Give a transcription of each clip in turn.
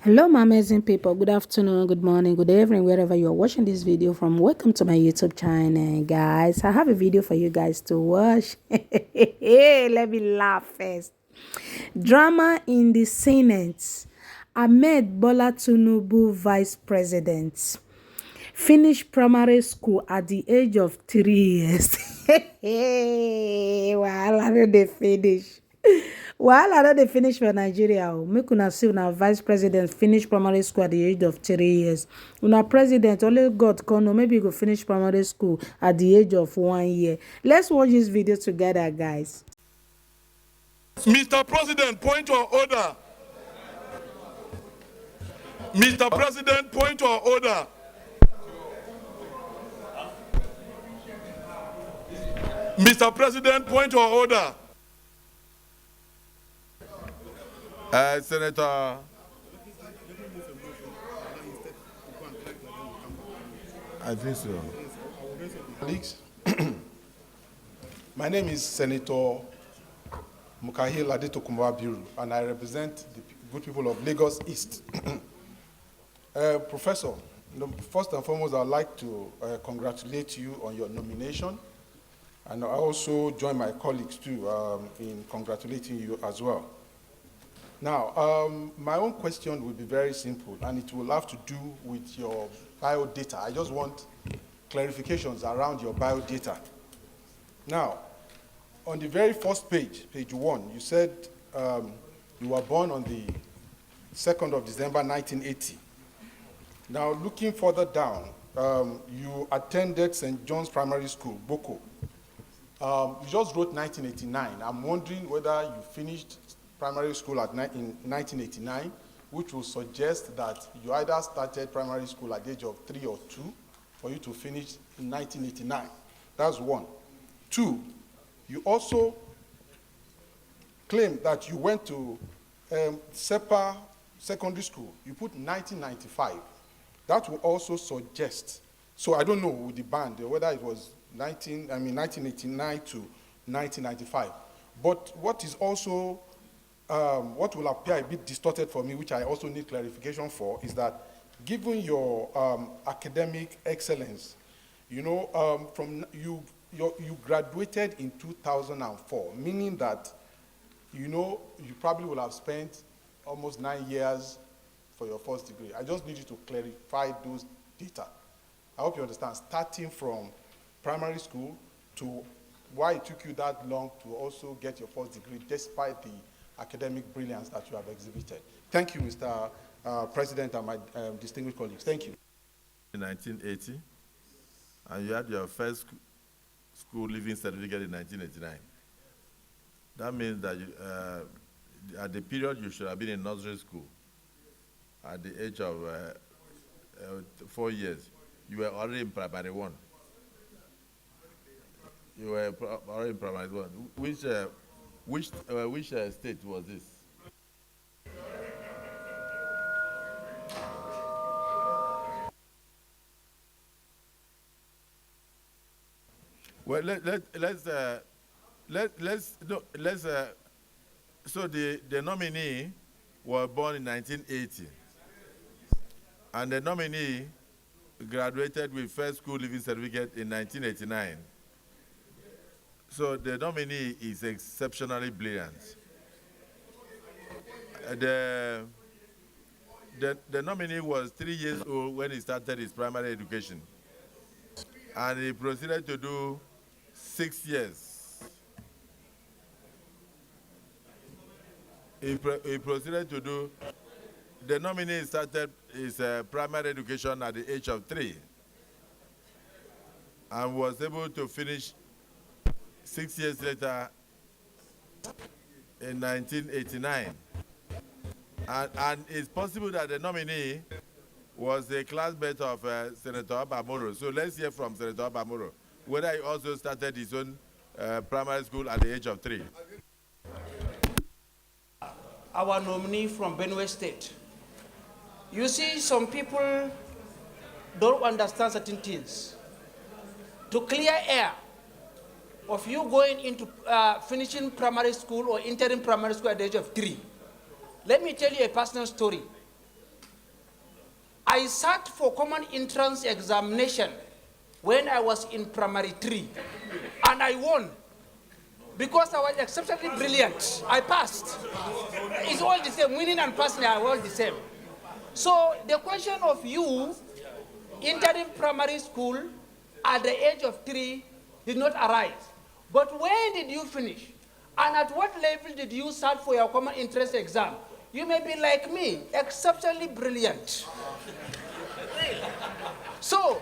Hello my amazing people, good afternoon, good morning, good evening, wherever you are watching this video from. Welcome to my YouTube channel, guys. I have a video for you guys to watch. Let me laugh first. Drama in the Senate. Ahmed Bola Tinubu, vice president, finished primary school at the age of 3 years. Wahala no dey finish. Wahala no dey finish for Nigeria o. Make una see una vice president finish primary school at the age of 3 years. Una president, only God can know, maybe he go finish primary school at the age of 1 year. Let's watch this video together, guys. Mr. President, point of order. Mr. President, point of order. Mr. President, point of order. Senator. I think so. Colleagues, my name is Senator Mukahil Adetokunbo Abiru, and I represent the good people of Lagos East. Professor, first and foremost, I'd like to congratulate you on your nomination, and I also join my colleagues too in congratulating you as well. Now, my own question will be very simple, and it will have to do with your biodata. I just want clarifications around your biodata. Now, on the very first page, page 1, you said you were born on the 2nd of December, 1980. Now, looking further down, you attended St. John's Primary School, Boko. You just wrote 1989. I'm wondering whether you finished primary school in 1989, which will suggest that you either started primary school at the age of 3 or 2 for you to finish in 1989. That's one. 2, you also claim that you went to SEPA Secondary School. You put 1995. That will also suggest, so I don't know with the band whether it was 1989 to 1995. But what is also, what will appear a bit distorted for me, which I also need clarification for, is that given your academic excellence, you know, you graduated in 2004, meaning that, you know, you probably will have spent almost 9 years for your first degree. I just need you to clarify those data. I hope you understand, starting from primary school to why it took you that long to also get your first degree, despite the academic brilliance that you have exhibited. Thank you, Mr. President, and my distinguished colleagues. Thank you. In 1980, and you had your first school leaving certificate in 1989. That means that you, at the period you should have been in nursery school, at the age of 4 years, you were already in primary 1. You were already in primary 1. Which state was this? Well, so the nominee was born in 1980, and the nominee graduated with first school leaving certificate in 1989. So the nominee is exceptionally brilliant. The nominee was 3 years old when he started his primary education, and he proceeded to do 6 years. He proceeded to do, the nominee started his primary education at the age of 3 and was able to finish 6 years later in 1989. And it's possible that the nominee was a classmate of Senator Abamoro. So let's hear from Senator Abamoro, whether he also started his own primary school at the age of 3. Our nominee from Benue State. You see, some people don't understand certain things. To clear air of you going into finishing primary school or entering primary school at the age of 3, let me tell you a personal story. I sat for common entrance examination when I was in primary 3, and I won because I was exceptionally brilliant. I passed. It's all the same. Winning and passing are all the same. So the question of you entering primary school at the age of 3 did not arise. But when did you finish? And at what level did you start for your common interest exam? You may be like me, exceptionally brilliant. So,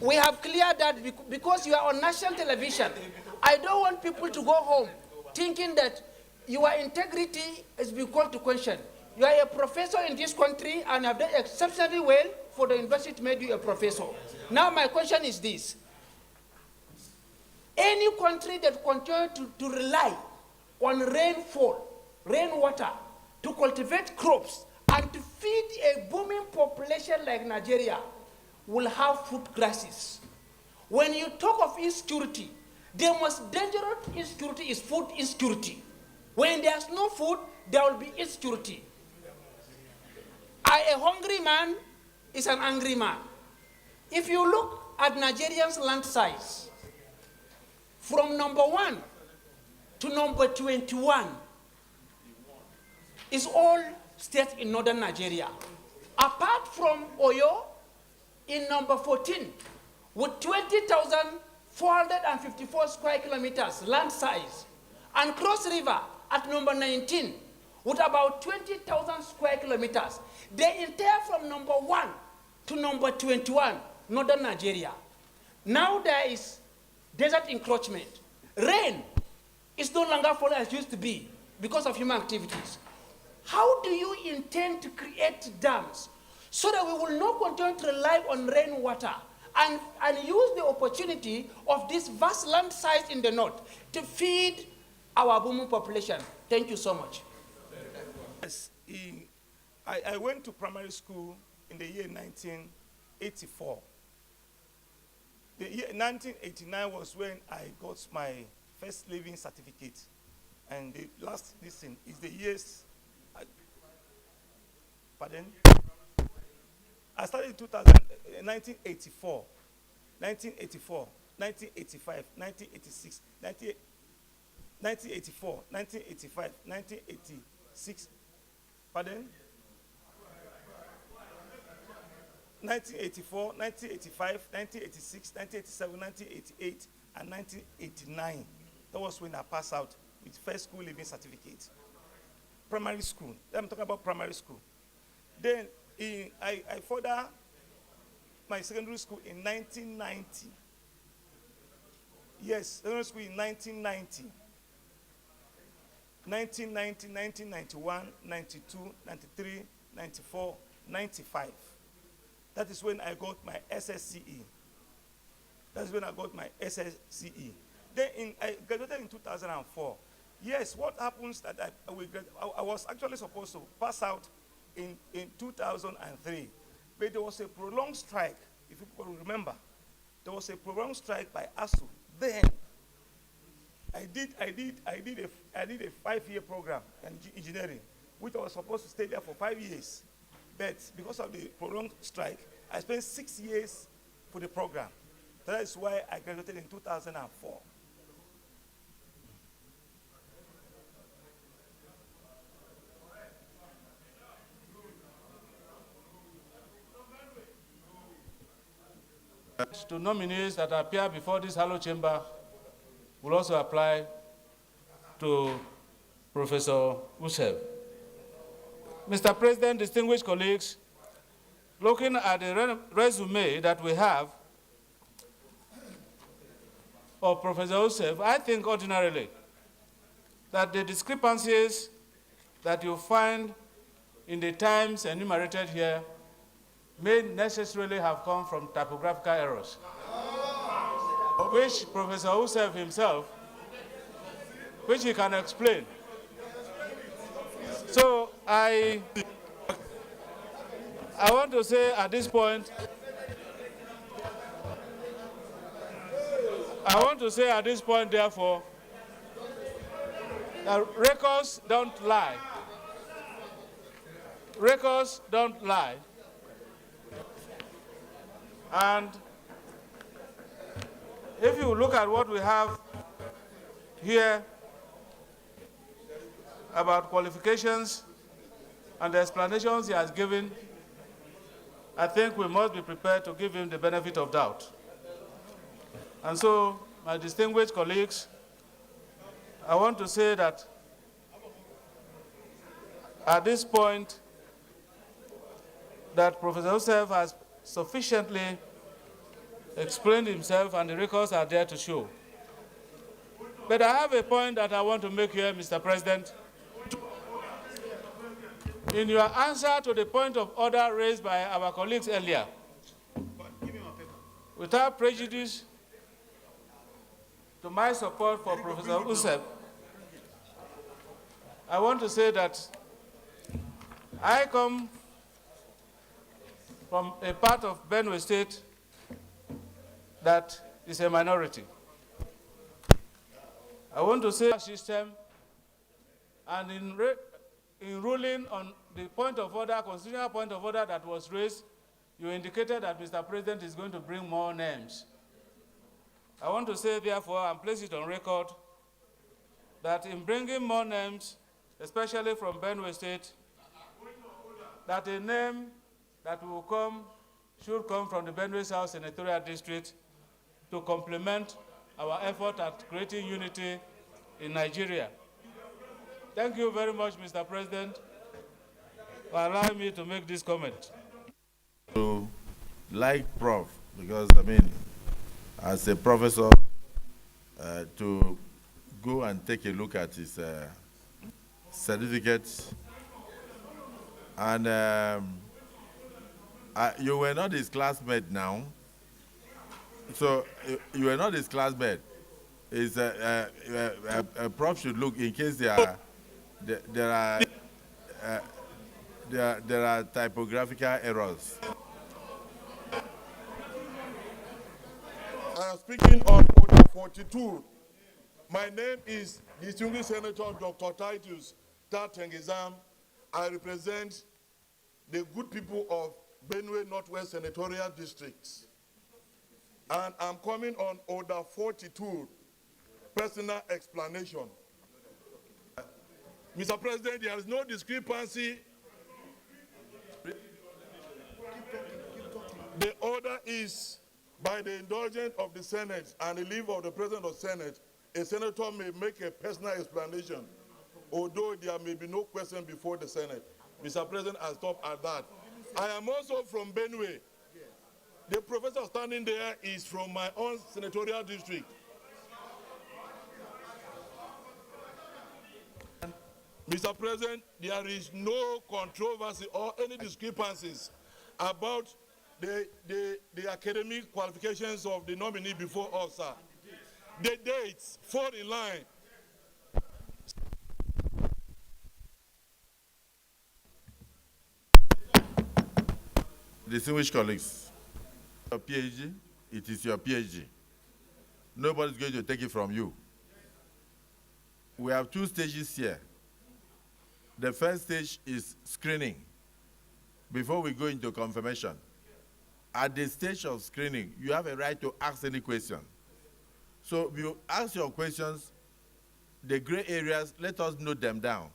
we have cleared that because you are on national television. I don't want people to go home thinking that your integrity is being called to question. You are a professor in this country and have done exceptionally well for the university to make you a professor. Now my question is this. Any country that continues to rely on rainfall, rainwater, to cultivate crops and to feed a booming population like Nigeria will have food crisis. When you talk of insecurity, the most dangerous insecurity is food insecurity. When there's no food, there will be insecurity. A hungry man is an angry man. If you look at Nigerians' land size, from number 1 to number 21 is all states in northern Nigeria. Apart from Oyo, in number 14, with 20,454 square kilometers land size, and Cross River at number 19, with about 20,000 square kilometers. They entire from number 1 to number 21, northern Nigeria. Now there is desert encroachment. Rain is no longer falling as it used to be because of human activities. How do you intend to create dams so that we will not continue to rely on rainwater and use the opportunity of this vast land size in the north to feed our booming population? Thank you so much. Yes, I went to primary school in the year 1984. The year 1989 was when I got my first living certificate. And the last listen is the years. Pardon? I started in 1984, 1984, 1985, 1986, 1984, 1985, 1986. Pardon? 1984, 1985, 1986, 1987, 1988, and 1989. That was when I passed out with first school living certificate. Primary school. I'm talking about primary school. Then I further my secondary school in 1990. Yes, secondary school in 1990. 1990, 1991, 92, 93, 94, 95. That is when I got my SSCE. That's when I got my SSCE. Then I graduated in 2004. Yes, what happens that I was actually supposed to pass out in 2003, but there was a prolonged strike. If you remember, there was a prolonged strike by ASU. Then I did a 5-year program in engineering, which I was supposed to stay there for 5 years. But because of the prolonged strike, I spent 6 years for the program. That is why I graduated in 2004. To nominees that appear before this Hallowed Chamber will also apply to Professor Usev. Mr. President, distinguished colleagues, looking at the resume that we have of Professor Usev, I think ordinarily that the discrepancies that you find in the times enumerated here may necessarily have come from typographical errors, which Professor Usev himself, which he can explain. So I want to say at this point, therefore, that records don't lie. Records don't lie. And if you look at what we have here about qualifications and the explanations he has given, I think we must be prepared to give him the benefit of doubt. And so, my distinguished colleagues, I want to say that at this point, that Professor Joseph has sufficiently explained himself and the records are there to show. But I have a point that I want to make here, Mr. President. In your answer to the point of order raised by our colleagues earlier, without prejudice to my support for Professor Joseph, I want to say that I come from a part of Benue State that is a minority. I want to say system, and in ruling on the point of order, constitutional point of order that was raised, you indicated that Mr. President is going to bring more names. I want to say, therefore, and place it on record, that in bringing more names, especially from Benue State, that a name that will come should come from the Benue South Senatorial District to complement our effort at creating unity in Nigeria. Thank you very much, Mr. President, for allowing me to make this comment. To like Prof, because I mean, as a professor, to go and take a look at his certificate, and you were not his classmate now, so you were not his classmate. Is a prof should look in case there are typographical errors. I am speaking on order 42. My name is Distinguished Senator Dr. Titus Tatengizam. I represent the good people of Benue Northwest Senatorial Districts. And I'm coming on order 42, personal explanation. Mr. President, there is no discrepancy. The order is by the indulgence of the Senate and the leave of the President of the Senate, a senator may make a personal explanation, although there may be no question before the Senate. Mr. President, I stop at that. I am also from Benue. The professor standing there is from my own senatorial district. Mr. President, there is no controversy or any discrepancies about the academic qualifications of the nominee before us, sir. The dates fall in line. Distinguished colleagues, your PhD, it is your PhD. Nobody's going to take it from you. We have two stages here. The first stage is screening before we go into confirmation. At the stage of screening, you have a right to ask any question. So you ask your questions, the gray areas, let us note them down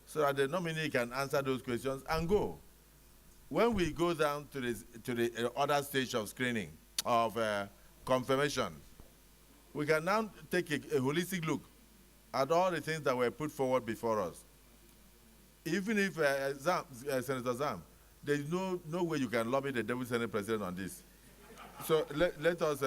so that the nominee can answer those questions and go. When we go down to the other stage of screening, of confirmation, we can now take a holistic look at all the things that were put forward before us. Even if, Senator Zam, there is no way you can lobby the Deputy Senate President on this. So let us,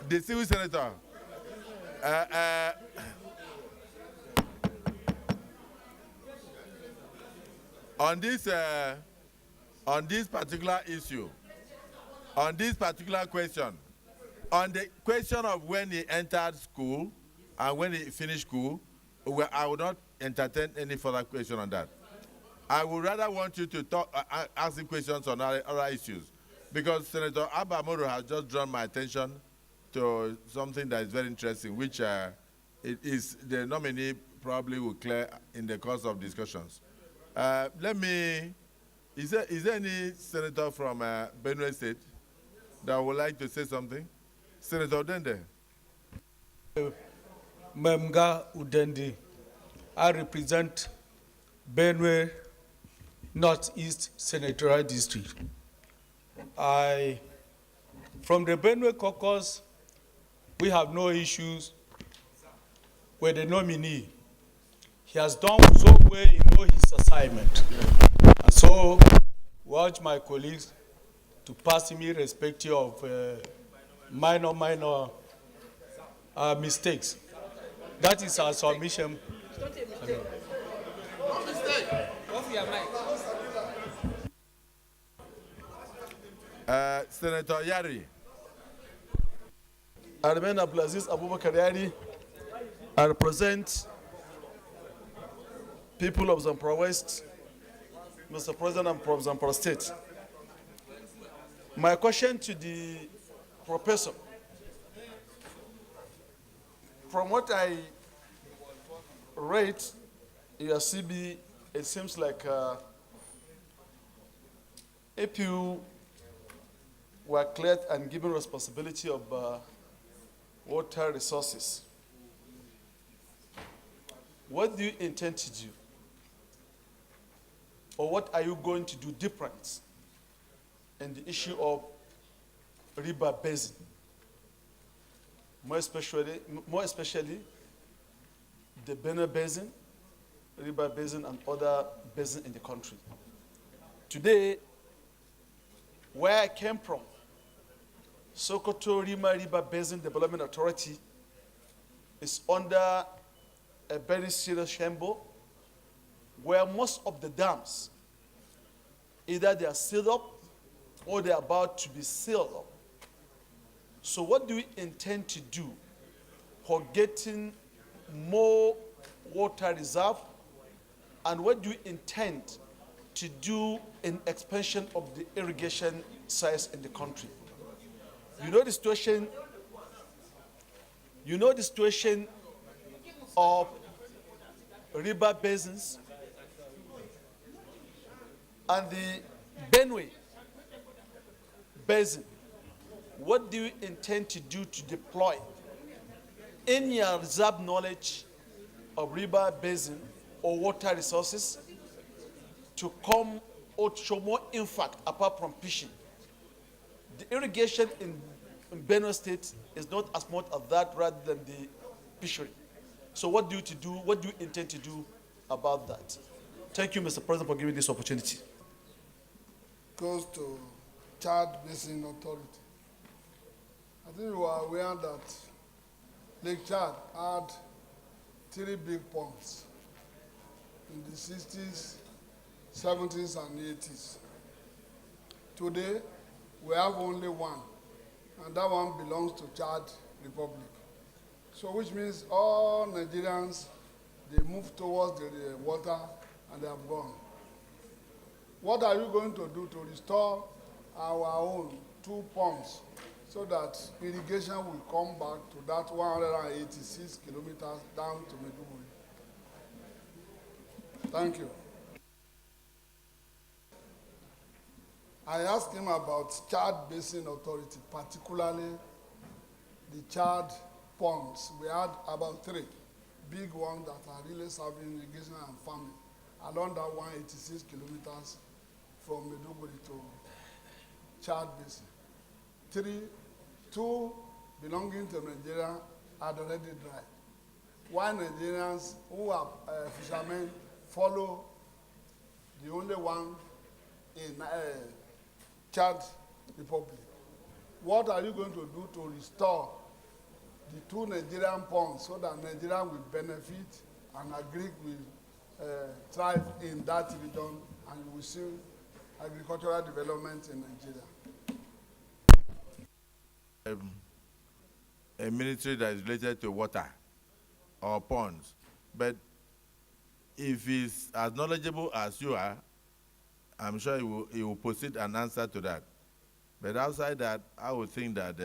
distinguished senator, on this particular issue, on this particular question, on the question of when he entered school and when he finished school, I will not entertain any further question on that. I would rather want you to talk, ask him questions on other issues, because Senator Abba Moro has just drawn my attention to something that is very interesting, which it is the nominee probably will clear in the course of discussions. Is there any senator from Benue State that would like to say something? Senator Dende. Memga Udendi. I represent Benue Northeast Senatorial District. From the Benue caucus, we have no issues with the nominee. He has done so well in all his assignment. And so, urge my colleagues to pass me irrespective of minor mistakes. That is our submission. Senator Yari. I remain Abdulaziz Abubakar Yari. I represent people of Zamfara West, Mr. President, and from Zamfara State. My question to the professor, from what I read in your CB, it seems like if you were cleared and given responsibility of water resources, what do you intend to do? Or what are you going to do different in the issue of river basin? More especially the Benue Basin, river basin, and other basins in the country. Today, where I came from, Sokoto Rima River Basin Development Authority is under a very serious shamble, where most of the dams, either they are sealed up or they are about to be sealed up. So what do we intend to do for getting more water reserve, and what do we intend to do in expansion of the irrigation sites in the country? You know the situation of river basins and the Benue Basin. What do you intend to do to deploy in your reserve knowledge of river basin or water resources to come or to show more impact apart from fishing? The irrigation in Benue State is not as much as that rather than the fishery. So what do you intend to do about that? Thank you, Mr. President, for giving this opportunity. Goes to Chad Basin Authority. I think you are aware that Lake Chad had 3 big ponds in the 60s, 70s, and 80s. Today, we have only one, and that one belongs to Chad Republic. So which means all Nigerians, they move towards the water and they have gone. What are you going to do to restore our own 2 pumps so that irrigation will come back to that 186 kilometers down to Maiduguri? Thank you. I asked him about Chad Basin Authority, particularly the Chad ponds. We had about 3 big ones that are really serving irrigation and farming along that 186 kilometers from Maiduguri to Chad Basin. 2 belonging to Nigeria are already dry. Why Nigerians who are fishermen follow the only one in Chad Republic? What are you going to do to restore the 2 Nigerian ponds so that Nigeria will benefit and Agric will thrive in that region, and you will see agricultural development in Nigeria? A ministry that is related to water or ponds, but if he's as knowledgeable as you are, I'm sure he will proceed an answer to that. But outside that, I would think that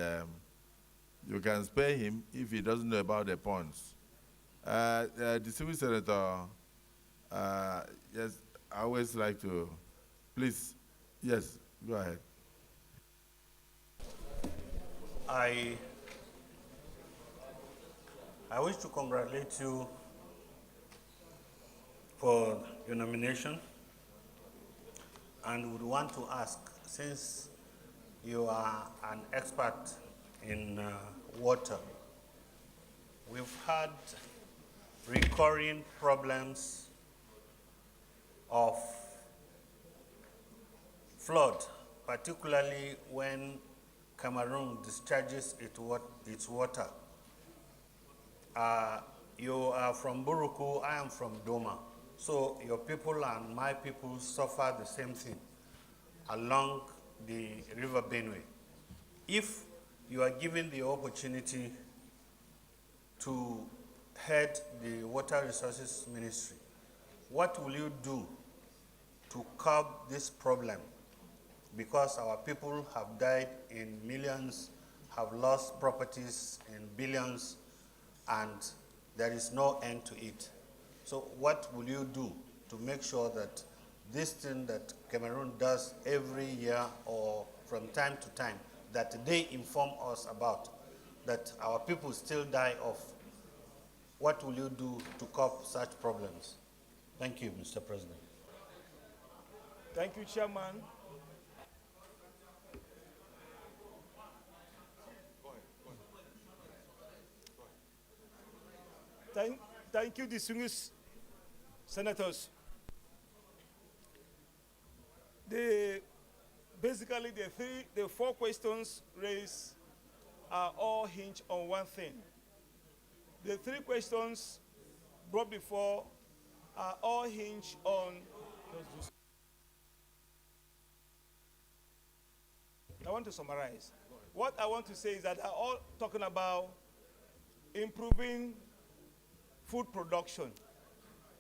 you can spare him if he doesn't know about the ponds. Distinguished Senator, yes, I always like to, please, yes, go ahead. I wish to congratulate you for your nomination and would want to ask, since you are an expert in water, we've had recurring problems of flood, particularly when Cameroon discharges its water. You are from Buruku, I am from Doma. So your people and my people suffer the same thing along the River Benue. If you are given the opportunity to head the Water Resources Ministry, what will you do to curb this problem? Because our people have died in millions, have lost properties in billions, and there is no end to it. So what will you do to make sure that this thing that Cameroon does every year or from time to time, that they inform us about, that our people still die of? What will you do to curb such problems? Thank you, Mr. President. Thank you, Chairman. Thank you, distinguished senators. Basically, the four questions raised are all hinged on one thing. The three questions brought before are all hinged on. I want to summarize. What I want to say is that they're all talking about improving food production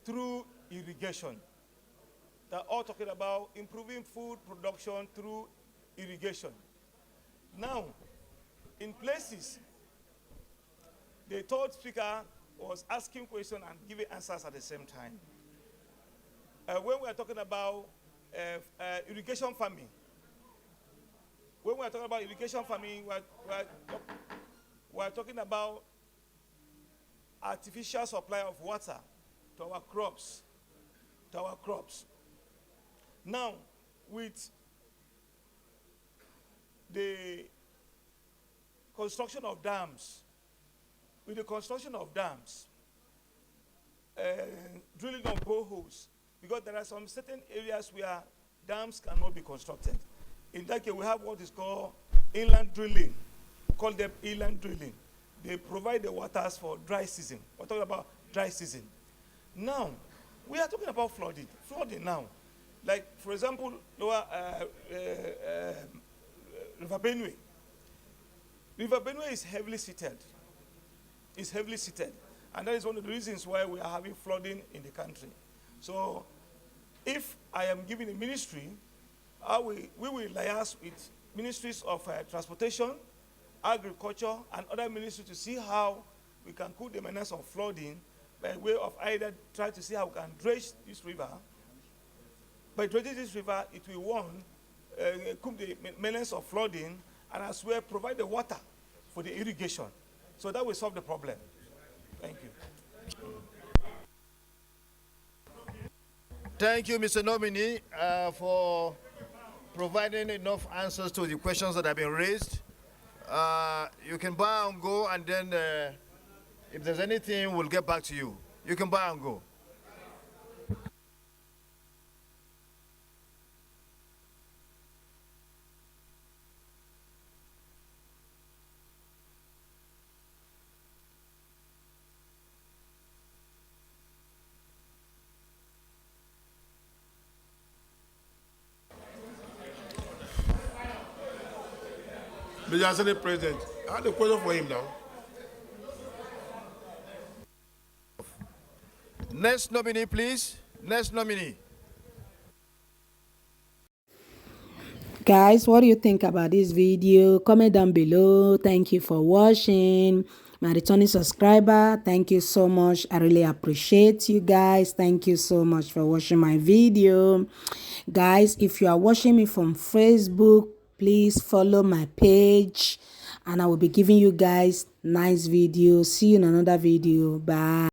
through irrigation. They're all talking about improving food production through irrigation. Now, in places, the third speaker was asking questions and giving answers at the same time. When we are talking about irrigation farming, we're talking about artificial supply of water to our crops. Now, with the construction of dams, drilling of boreholes, because there are some certain areas where dams cannot be constructed. In that case, we have what is called inland drilling. We call them inland drilling. They provide the waters for dry season. We're talking about dry season. Now, we are talking about flooding. Flooding now. Like, for example, River Benue. River Benue is heavily seated. And that is one of the reasons why we are having flooding in the country. So, if I am given a ministry, we will liaise with ministries of transportation, agriculture, and other ministries to see how we can cool the menace of flooding by way of either try to see how we can dredge this river. By dredging this river, it will cool the menace of flooding, and as well provide the water for the irrigation. So that will solve the problem. Thank you. Thank you, Mr. Nominee, for providing enough answers to the questions that have been raised. You can buy and go, and then if there's anything, we'll get back to you. You can buy and go. Mr. Senate President, I had a question for him now. Next nominee, please. Next nominee. Guys, what do you think about this video? Comment down below. Thank you for watching. My returning subscriber, thank you so much. I really appreciate you guys. Thank you so much for watching my video. Guys, if you are watching me from Facebook, please follow my page and I will be giving you guys nice videos. See you in another video. Bye.